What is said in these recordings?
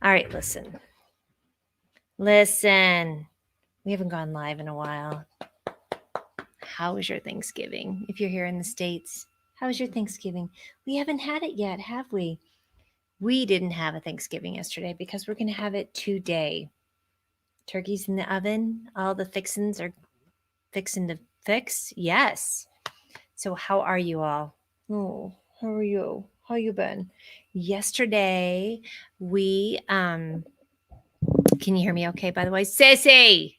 All right, listen. Listen. We haven't gone live in a while. How was your Thanksgiving? If you're here in the States, how was your Thanksgiving? We haven't had it yet, have we? We didn't have a Thanksgiving yesterday because we're going to have it today. Turkey's in the oven. All the fixins are fixing to fix. Yes. So how are you all? Oh, how are you? How you been? Yesterday we can you hear me okay, by the way? Sissy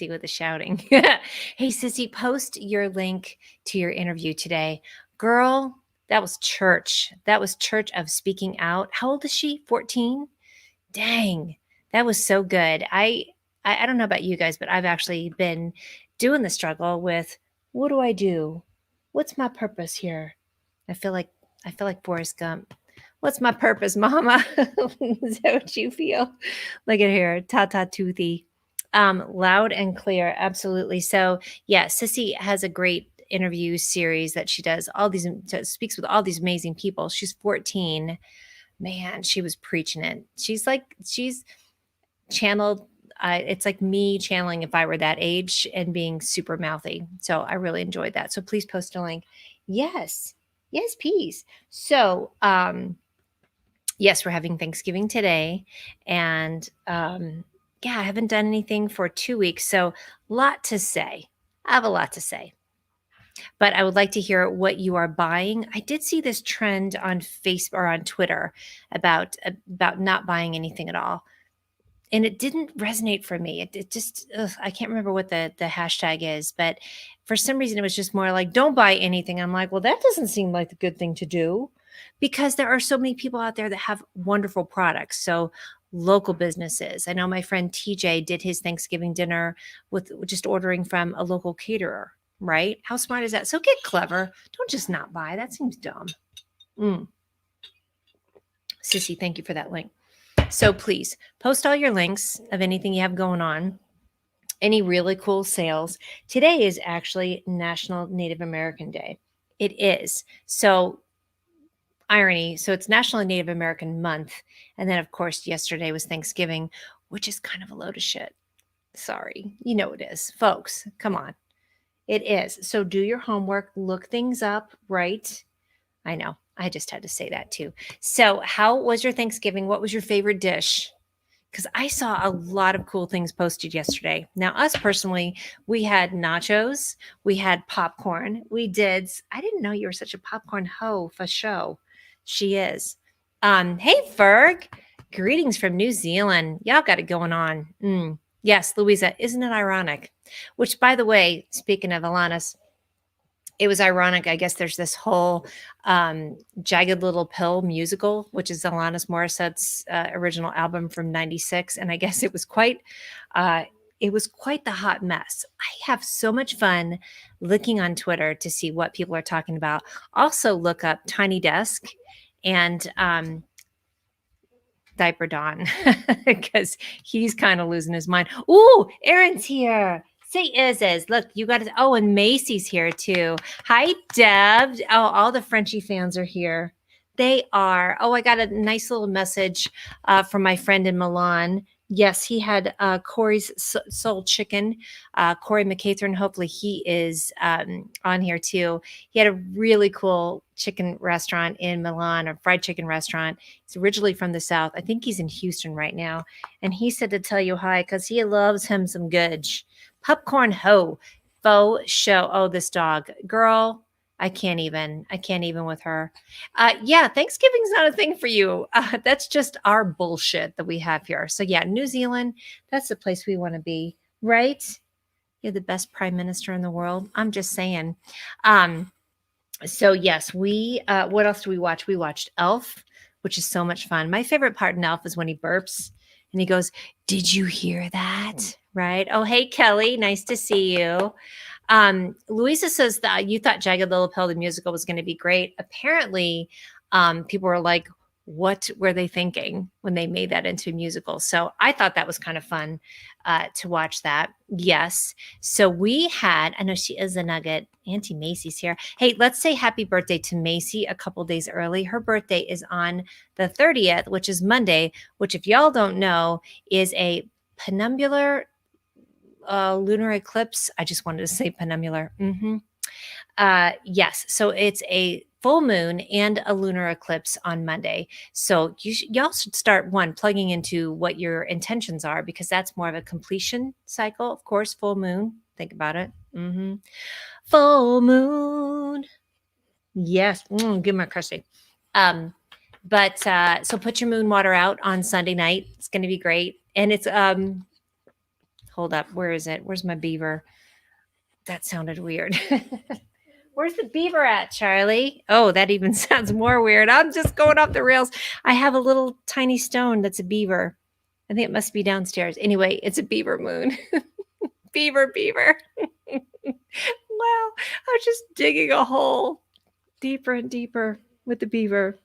with the shouting. Hey, Sissy, post your link to your interview today. Girl, that was church. That was Church of Speaking Out. How old is she? 14? Dang, that was so good. I don't know about you guys, but I've actually been doing the struggle with what do I do? What's my purpose here? I feel like I feel like Forrest Gump. What's my purpose, Mama? Is that what you feel? Look at here, ta toothy. Loud and clear, absolutely. So yeah, Sissy has a great interview series that she does. All these speaks with all these amazing people. She's 14. Man, she was preaching it. She's channeled. It's like me channeling if I were that age and being super mouthy. So I really enjoyed that. So please post a link. Yes, please. So yes, we're having Thanksgiving today, and yeah, I haven't done anything for 2 weeks, so lot to say. I have a lot to say. But I would like to hear what you are buying. I did see this trend on Facebook or on Twitter about not buying anything at all, and it didn't resonate for me. It just I can't remember what the hashtag is, but for some reason it was just more like don't buy anything. I'm like, well, that doesn't seem like the good thing to do because there are so many people out there that have wonderful products. So local businesses. I know my friend TJ did his Thanksgiving dinner with just ordering from a local caterer, right? How smart is that? So get clever. Don't just not buy. That seems dumb. Sissy, thank you for that link. So please post all your links of anything you have going on, any really cool sales. Today is actually National Native American Day. It is. So irony. So it's National Native American Month. And then, of course, yesterday was Thanksgiving, which is kind of a load of shit. Sorry. You know it is. Folks, come on. It is. So do your homework, look things up, right? I know. I just had to say that too. So, how was your Thanksgiving? What was your favorite dish? Because I saw a lot of cool things posted yesterday. Now, us personally, we had nachos, we had popcorn, I didn't know you were such a popcorn hoe for show. She is. Hey, Ferg, greetings from New Zealand. Y'all got it going on. Yes, Louisa, isn't it ironic? Which, by the way, speaking of Alanis, it was ironic. I guess there's this whole Jagged Little Pill musical, which is Alanis Morissette's original album from '96, and I guess it was quite the hot mess. I have so much fun looking on Twitter to see what people are talking about. Also, look up Tiny Desk and Diaper Don because he's kind of losing his mind. Ooh, Aaron's here. Say is. Look, you got it. Oh, and Macy's here too. Hi, Deb. Oh, all the Frenchie fans are here. They are. Oh, I got a nice little message from my friend in Milan. Yes, he had Corey's Soul Chicken. Corey McCatherine, hopefully he is on here too. He had a really cool chicken restaurant in Milan, a fried chicken restaurant. He's originally from the South. I think he's in Houston right now. And he said to tell you hi because he loves him some goods. Popcorn ho, faux show. Oh, this dog. Girl, I can't even with her. Yeah, Thanksgiving's not a thing for you. That's just our bullshit that we have here. So yeah, New Zealand, that's the place we want to be, right? You're the best prime minister in the world. I'm just saying. So yes, what else do we watch? We watched Elf, which is so much fun. My favorite part in Elf is when he burps and he goes, "Did you hear that?" Right? Oh, hey, Kelly. Nice to see you. Louisa says that you thought Jagged Little Pill, the musical, was going to be great. Apparently, people were like, what were they thinking when they made that into a musical? So I thought that was kind of fun to watch that. Yes. So we had, I know she is a nugget. Auntie Macy's here. Hey, let's say happy birthday to Macy a couple days early. Her birthday is on the 30th, which is Monday, which, if y'all don't know, is a penumbral lunar eclipse. I just wanted to say penumbral. Yes. So it's a full moon and a lunar eclipse on Monday. So y'all should start plugging into what your intentions are, because that's more of a completion cycle. Of course, full moon. Think about it. Full moon. Yes. Give me a crushing. But so put your moon water out on Sunday night. It's going to be great. And it's hold up. Where is it? Where's my beaver? That sounded weird. Where's the beaver at, Charlie? Oh, that even sounds more weird. I'm just going off the rails. I have a little tiny stone that's a beaver. I think it must be downstairs. Anyway, it's a beaver moon. Beaver. Wow. I was just digging a hole deeper and deeper with the beaver.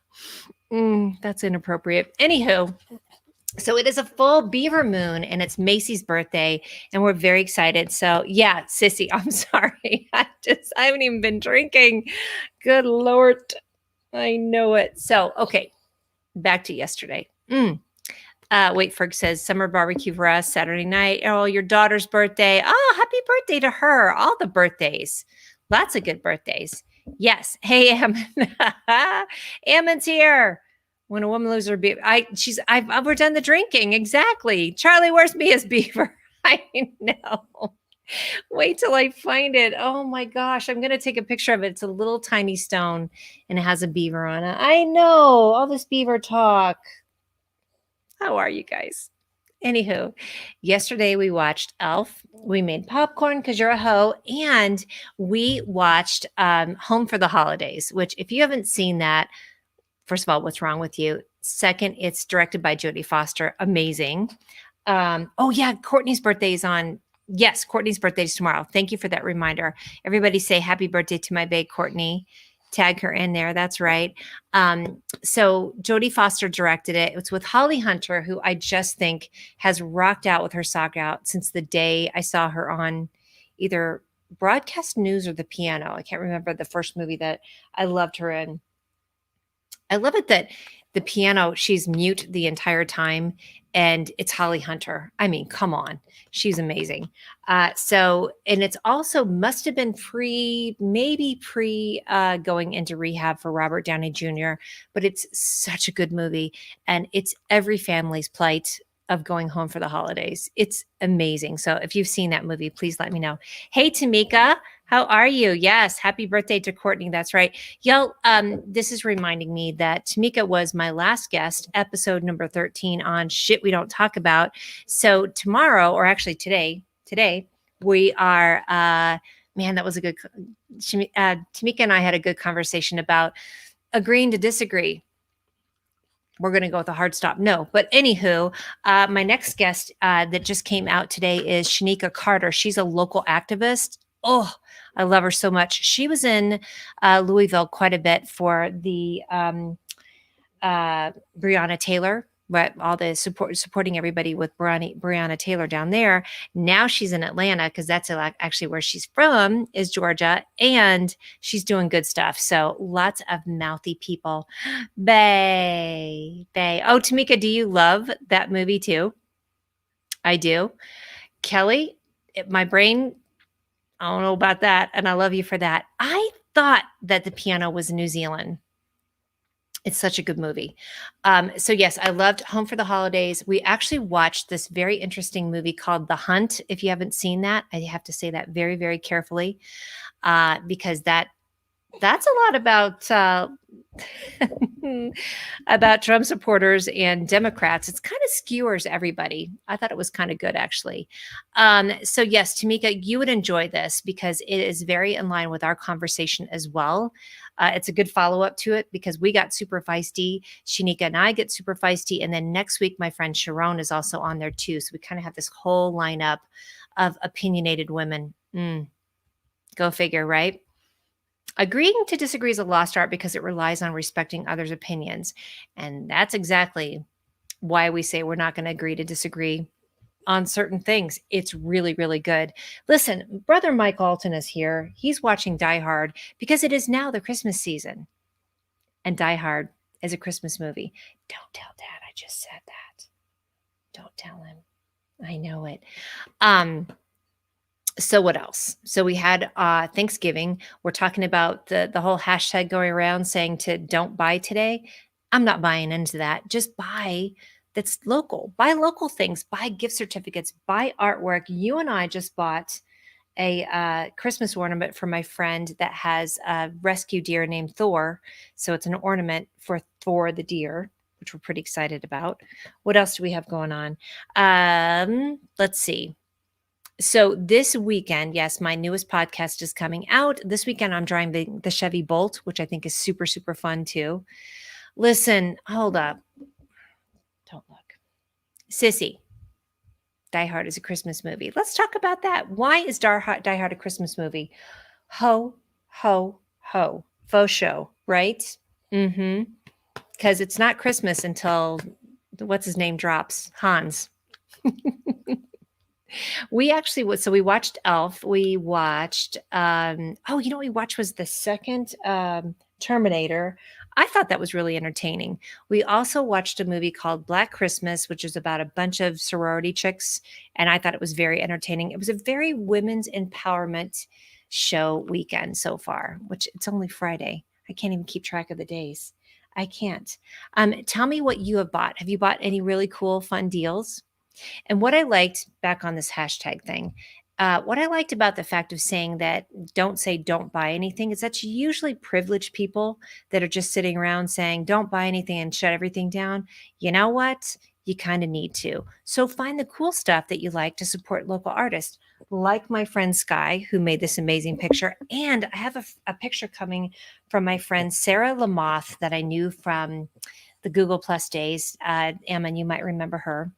That's inappropriate. Anywho, so it is a full beaver moon, and it's Macy's birthday, and we're very excited. So yeah, Sissy, I'm sorry. I haven't even been drinking. Good Lord. I know it. So, okay, back to yesterday. Wait, Ferg says summer barbecue for us Saturday night. Oh, your daughter's birthday. Oh, happy birthday to her. All the birthdays. Lots of good birthdays. Yes. Hey, Ammon. Ammon's here. When a woman loses her beaver, I've overdone the drinking. Exactly. Charlie, where's Mia's beaver? I know. Wait till I find it. Oh my gosh. I'm going to take a picture of it. It's a little tiny stone and it has a beaver on it. I know. All this beaver talk. How are you guys? Anywho, yesterday we watched Elf. We made popcorn because you're a hoe. And we watched Home for the Holidays, which, if you haven't seen that, first of all, what's wrong with you? Second, it's directed by Jodie Foster. Amazing. Oh, yeah, Courtney's birthday is on. Yes, Courtney's birthday is tomorrow. Thank you for that reminder. Everybody say happy birthday to my babe, Courtney. Tag her in there. That's right. So Jodie Foster directed it. It's with Holly Hunter, who I just think has rocked out with her sock out since the day I saw her on either Broadcast News or The Piano. I can't remember the first movie that I loved her in. I love it that The Piano, she's mute the entire time, and it's Holly Hunter. I mean, come on. She's amazing. And it's also must have been maybe pre going into rehab for Robert Downey Jr., but it's such a good movie. And it's every family's plight of going home for the holidays. It's amazing. So if you've seen that movie, please let me know. Hey, Tamika. How are you? Yes. Happy birthday to Courtney. That's right. Y'all, this is reminding me that Tamika was my last guest, episode number 13 on Shit We Don't Talk About. So tomorrow, or actually today, we are, man, that was a good, Tamika and I had a good conversation about agreeing to disagree. We're going to go with a hard stop. No, but anywho, my next guest that just came out today is Shanika Carter. She's a local activist. Oh, I love her so much. She was in Louisville quite a bit for the Breonna Taylor, but all the supporting everybody with Breonna Taylor down there. Now she's in Atlanta because that's actually where she's from, is Georgia, and she's doing good stuff. So lots of mouthy people. Bay. Oh, Tamika, do you love that movie too? I do. Kelly, my brain, I don't know about that, and I love you for that. I thought that The Piano was New Zealand. It's such a good movie. So yes, I loved Home for the Holidays. We actually watched this very interesting movie called The Hunt. If you haven't seen that, I have to say that very, very carefully because that's a lot about Trump supporters and Democrats. It's kind of skewers everybody. I thought it was kind of good, actually. So yes, Tamika, you would enjoy this because it is very in line with our conversation as well. It's a good follow-up to it because we got super feisty. Shanika and I get super feisty. And then next week, my friend Sharon is also on there too. So we kind of have this whole lineup of opinionated women. Go figure, right? Agreeing to disagree is a lost art because it relies on respecting others' opinions. And that's exactly why we say we're not going to agree to disagree on certain things. It's really, really good. Listen, brother Mike Alton is here. He's watching Die Hard because it is now the Christmas season. And Die Hard is a Christmas movie. Don't tell Dad I just said that. Don't tell him. I know it. So what else? So we had Thanksgiving. We're talking about the whole hashtag going around saying to don't buy today. I'm not buying into that. Just buy that's local. Buy local things. Buy gift certificates. Buy artwork. You and I just bought a Christmas ornament for my friend that has a rescue deer named Thor. So it's an ornament for Thor the deer, which we're pretty excited about. What else do we have going on? Let's see. So this weekend, yes, my newest podcast is coming out. This weekend, I'm driving the Chevy Bolt, which I think is super, super fun too. Listen, hold up. Don't look. Sissy, Die Hard is a Christmas movie. Let's talk about that. Why is Die Hard a Christmas movie? Ho, ho, ho. Faux show, right? Mm-hmm. Because it's not Christmas until, what's his name drops? Hans. We actually so we watched Elf. We watched you know what we watched was the second Terminator. I thought that was really entertaining. We also watched a movie called Black Christmas, which is about a bunch of sorority chicks, and I thought it was very entertaining. It was a very women's empowerment show weekend so far, which it's only Friday. I can't even keep track of the days. I can't. Tell me what you have bought. Have you bought any really cool, fun deals? And what I liked back on this hashtag thing, what I liked about the fact of saying that don't buy anything is that's usually privileged people that are just sitting around saying don't buy anything and shut everything down. You know what? You kind of need to. So find the cool stuff that you like to support local artists, like my friend Sky, who made this amazing picture. And I have a picture coming from my friend Sarah Lamoth that I knew from the Google Plus days. Emma, you might remember her,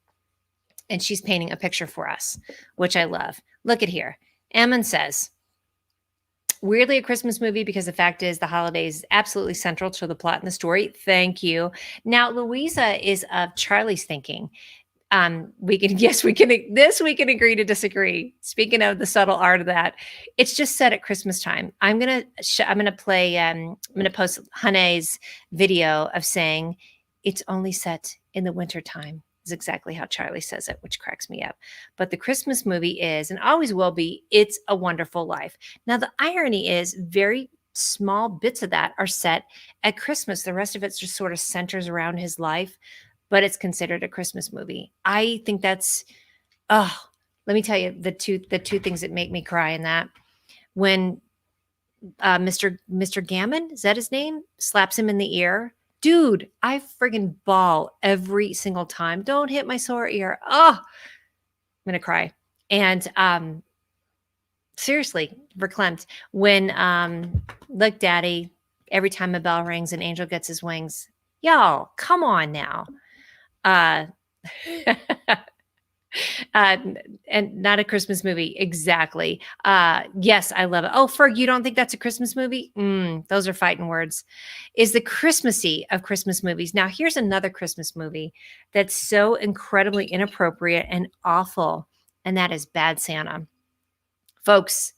and she's painting a picture for us, which I love. Look at here. Ammon says, weirdly a Christmas movie because the fact is the holiday is absolutely central to the plot and the story. Thank you. Now, Louisa is of Charlie's thinking. We can agree to disagree. Speaking of the subtle art of that, it's just set at Christmas time. I'm gonna post Hane's video of saying it's only set in the winter time. Is exactly how Charlie says it, which cracks me up. But the Christmas movie is, and always will be, It's a Wonderful Life. Now, the irony is very small bits of that are set at Christmas. The rest of it just sort of centers around his life, but it's considered a Christmas movie. I think that's, let me tell you the two things that make me cry in that. When Mr. Gammon, is that his name? Slaps him in the ear. Dude, I friggin' bawl every single time. Don't hit my sore ear. Oh, I'm gonna cry. And seriously, verklempt. When look, Daddy, every time a bell rings, an angel gets his wings. Y'all, come on now. Uh and not a Christmas movie. Exactly. Yes, I love it. Oh, Ferg, you don't think that's a Christmas movie? Those are fighting words. Is the Christmassy of Christmas movies. Now, here's another Christmas movie that's so incredibly inappropriate and awful, and that is Bad Santa. Folks,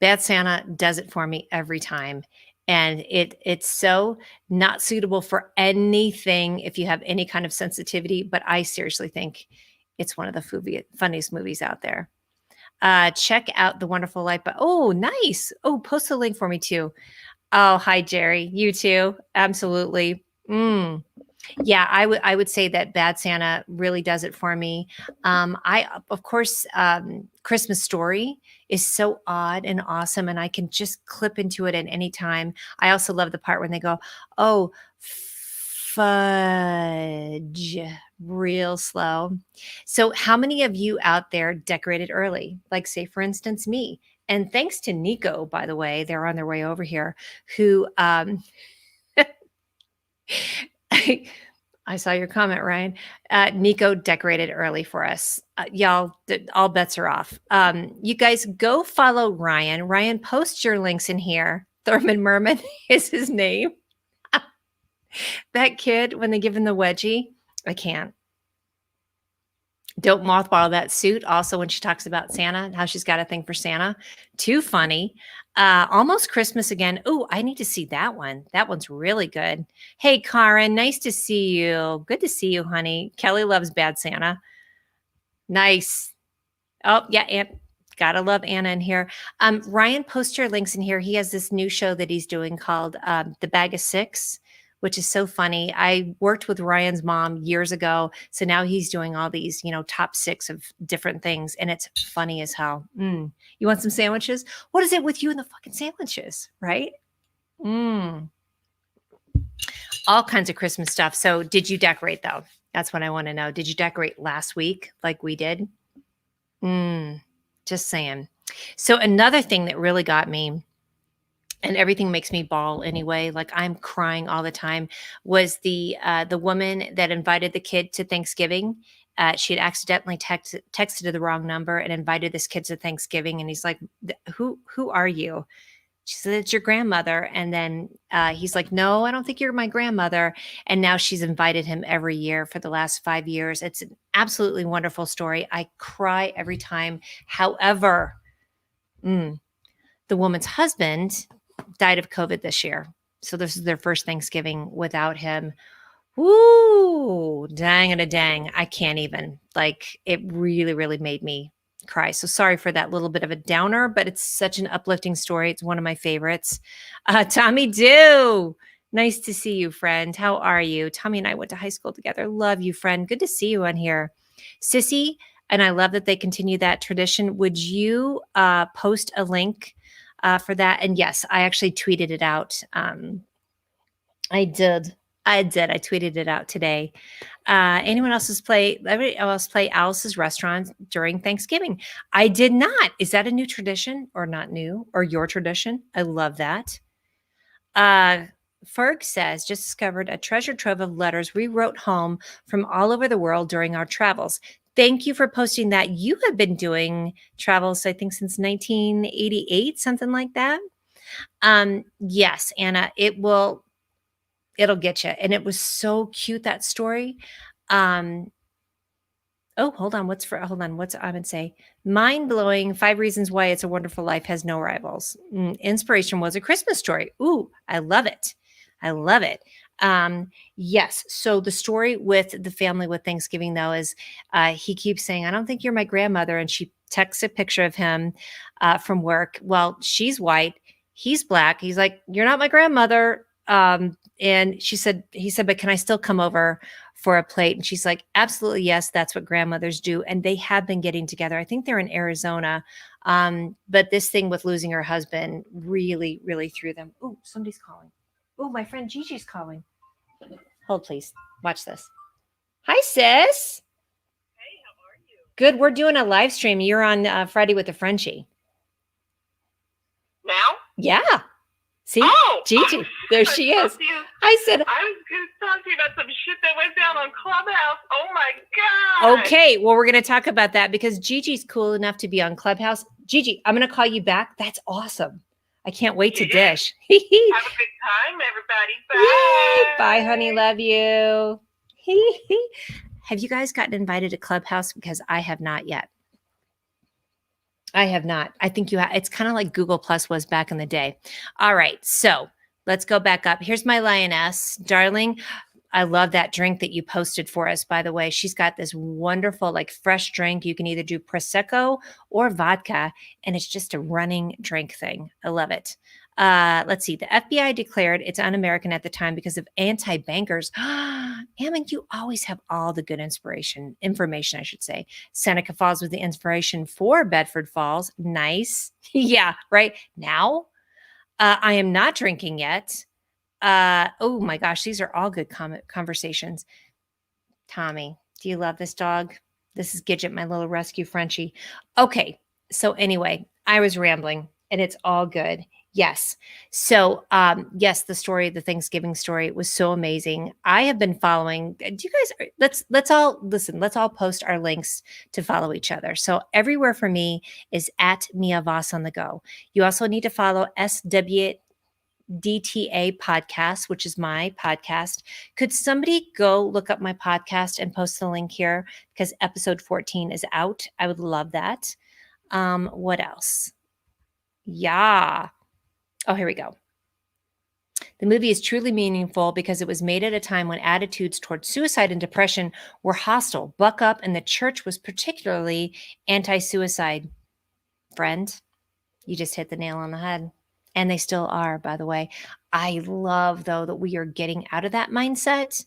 Bad Santa does it for me every time. And it's so not suitable for anything if you have any kind of sensitivity, but I seriously think it's one of the funniest movies out there. Check out The Wonderful Life. But oh, nice. Oh, post a link for me too. Oh, hi, Jerry. You too. Absolutely. Yeah, I would say that Bad Santa really does it for me. Of course, Christmas Story is so odd and awesome, and I can just clip into it at any time. I also love the part when they go, "Oh, fudge," real slow. So, how many of you out there decorated early? Like, say, for instance, me. And thanks to Nico, by the way, they're on their way over here, who I saw your comment, Ryan. Nico decorated early for us. Y'all, all bets are off. You guys go follow Ryan. Ryan, post your links in here. Thurman Merman is his name. That kid, when they give him the wedgie, I can't. Don't mothball that suit. Also, when she talks about Santa, how she's got a thing for Santa, too funny. Almost Christmas again. Oh, I need to see that one. That one's really good. Hey, Karen, nice to see you. Good to see you, honey. Kelly loves Bad Santa. Nice. Oh, yeah, Aunt. Gotta love Anna in here. Ryan, post your links in here. He has this new show that he's doing called The Bag of Six, which is so funny. I worked with Ryan's mom years ago. So now he's doing all these, top six of different things. And it's funny as hell. You want some sandwiches? What is it with you and the fucking sandwiches, right? All kinds of Christmas stuff. So did you decorate though? That's what I want to know. Did you decorate last week like we did? Just saying. So another thing that really got me, and everything makes me bawl anyway, like I'm crying all the time, was the woman that invited the kid to Thanksgiving. She had accidentally texted the wrong number and invited this kid to Thanksgiving. And he's like, who are you? She said, it's your grandmother. And then he's like, no, I don't think you're my grandmother. And now she's invited him every year for the last 5 years. It's an absolutely wonderful story. I cry every time. However, the woman's husband died of COVID this year. So this is their first Thanksgiving without him. Woo, dang and a dang. I can't even. Like, it really, really made me cry. So sorry for that little bit of a downer, but it's such an uplifting story. It's one of my favorites. Tommy Dew, nice to see you, friend. How are you? Tommy and I went to high school together. Love you, friend. Good to see you on here. Sissy, and I love that they continue that tradition. Would you post a link for that? And yes, I actually tweeted it out. I did. I tweeted it out today. Anyone else's play? Everybody else play Alice's Restaurant during Thanksgiving? I did not. Is that a new tradition or not new, or your tradition? I love that. Ferg says, just discovered a treasure trove of letters we wrote home from all over the world during our travels. Thank you for posting that. You have been doing travels, I think, since 1988, something like that. Yes, Anna, it'll get you. And it was so cute, that story. Hold on. What's I would say? Mind blowing. 5 reasons why it's a wonderful life has no rivals. Inspiration was a Christmas story. Ooh, I love it. I love it. Yes. So the story with the family with Thanksgiving though is he keeps saying, I don't think you're my grandmother. And she texts a picture of him from work. Well, she's white. He's black. He's like, you're not my grandmother. And he said, but can I still come over for a plate? And she's like, absolutely. Yes. That's what grandmothers do. And they have been getting together. I think they're in Arizona. But this thing with losing her husband really, really threw them. Oh, somebody's calling. Oh, my friend Gigi's calling. Hold, please. Watch this. Hi, sis. Hey, how are you? Good. We're doing a live stream. You're on Friday with the Frenchie. Now? Yeah. See? Oh, Gigi. There she is. I said, I was going to talk to you about some shit that went down on Clubhouse. Oh my God. Okay. Well, we're going to talk about that because Gigi's cool enough to be on Clubhouse. Gigi, I'm going to call you back. That's awesome. I can't wait to dish. Have a good time, everybody. Bye. Yay. Bye, honey. Love you. Have you guys gotten invited to Clubhouse? Because I have not yet. I have not. I think you have. It's kind of like Google Plus was back in the day. All right. So let's go back up. Here's my lioness, darling. I love that drink that you posted for us, by the way. She's got this wonderful, like, fresh drink. You can either do Prosecco or vodka, and it's just a running drink thing. I love it. Let's see. The FBI declared it's un-American at the time because of anti-bankers. Ammon, you always have all the good information, I should say. Seneca Falls was the inspiration for Bedford Falls. Nice. Yeah, right. Now, I am not drinking yet. Oh my gosh, these are all good conversations. Tommy, do you love this dog? This is Gidget, my little rescue Frenchie. Okay, so anyway, I was rambling and it's all good. Yes. So, yes, the Thanksgiving story was so amazing. I have been following. Do you guys, let's all listen, let's all post our links to follow each other. So everywhere for me is at Mia Voss on the go. You also need to follow SW DTA podcast, which is my podcast. Could somebody go look up my podcast and post the link here because episode 14 is out? I would love that. What else? Yeah. Oh, here we go. The movie is truly meaningful because it was made at a time when attitudes towards suicide and depression were hostile. Buck up, and the church was particularly anti suicide. Friend, you just hit the nail on the head. And they still are, by the way. I love, though, that we are getting out of that mindset.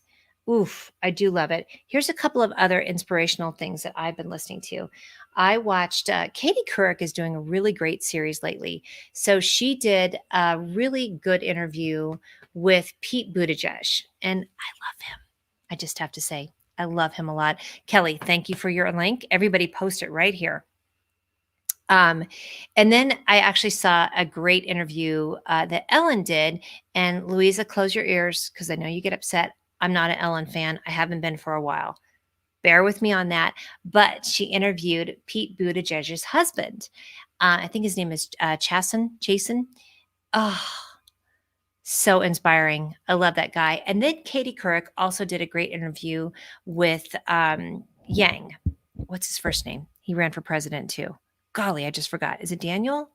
Oof, I do love it. Here's a couple of other inspirational things that I've been listening to. I watched Katie Couric is doing a really great series lately. So she did a really good interview with Pete Buttigieg, and I love him. I just have to say, I love him a lot. Kelly, thank you for your link. Everybody post it right here. And then I actually saw a great interview that Ellen did. And Louisa, close your ears because I know you get upset. I'm not an Ellen fan. I haven't been for a while. Bear with me on that. But she interviewed Pete Buttigieg's husband. I think his name is Jason. Oh, so inspiring. I love that guy. And then Katie Couric also did a great interview with Yang. What's his first name? He ran for president too. Golly, I just forgot. Is it Daniel?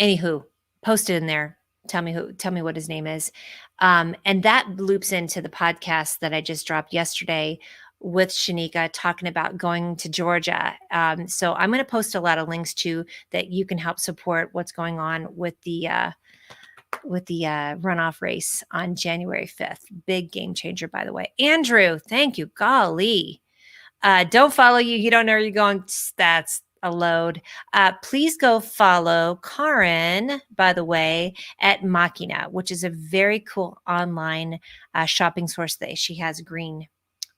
Anywho, post it in there. Tell me what his name is. And that loops into the podcast that I just dropped yesterday with Shanika talking about going to Georgia. So I'm going to post a lot of links too that you can help support what's going on with the runoff race on January 5th. Big game changer, by the way. Andrew, thank you. Golly. Don't follow you. You don't know where you're going. That's a load. Please go follow Karin, by the way, at Machina, which is a very cool online shopping source that she has green,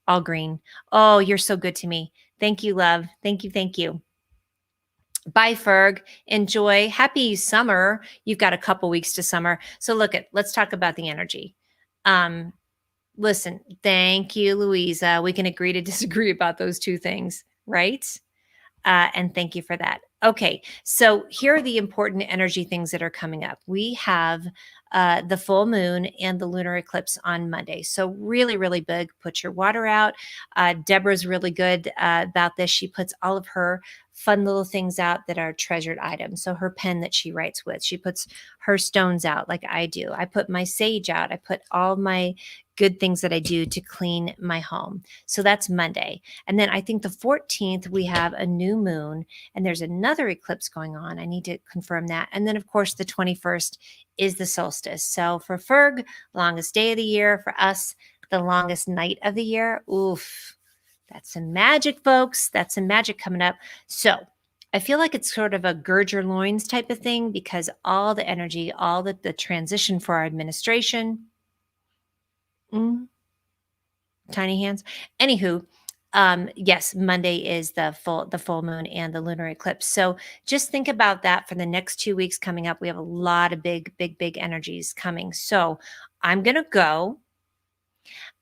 all green. Oh, you're so good to me. Thank you, love. Thank you. Thank you. Bye, Ferg. Enjoy. Happy summer. You've got a couple weeks to summer. So let's talk about the energy. Listen, thank you, Louisa. We can agree to disagree about those two things, right? And thank you for that. Okay, so here are the important energy things that are coming up. We have the full moon and the lunar eclipse on Monday. So really, really big. Put your water out. Deborah's really good about this. She puts all of her fun little things out that are treasured items. So her pen that she writes with, she puts her stones out like I do. I put my sage out. I put all my good things that I do to clean my home. So that's Monday. And then I think the 14th, we have a new moon and there's another eclipse going on. I need to confirm that. And then, of course, the 21st is the solstice. So for Ferg, longest day of the year. For us, the longest night of the year. Oof. That's some magic, folks. That's some magic coming up. So I feel like it's sort of a gird your loins type of thing because all the energy, all the transition for our administration, tiny hands. Anywho, yes, Monday is the full moon and the lunar eclipse. So just think about that for the next 2 weeks coming up. We have a lot of big energies coming. So I'm gonna go.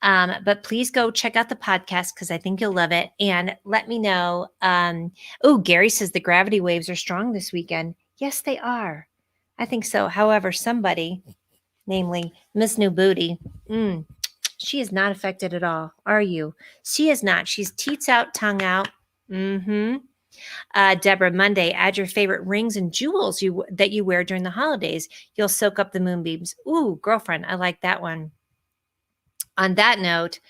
But please go check out the podcast because I think you'll love it. And let me know. Oh, Gary says the gravity waves are strong this weekend. Yes, they are. I think so. However, somebody, namely Miss New Booty, she is not affected at all. Are you? She is not. She's teats out, tongue out. Deborah, Monday, add your favorite rings and jewels that you wear during the holidays. You'll soak up the moonbeams. Ooh, girlfriend, I like that one. On that note,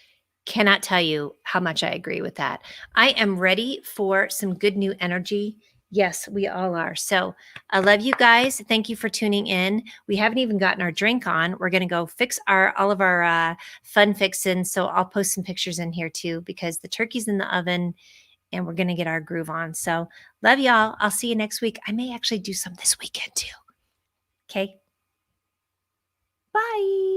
cannot tell you how much I agree with that. I am ready for some good new energy. Yes, we all are. So I love you guys. Thank you for tuning in. We haven't even gotten our drink on. We're going to go fix all of our fun fixins. So I'll post some pictures in here too because the turkey's in the oven and we're going to get our groove on. So love y'all. I'll see you next week. I may actually do some this weekend too. Okay. Bye.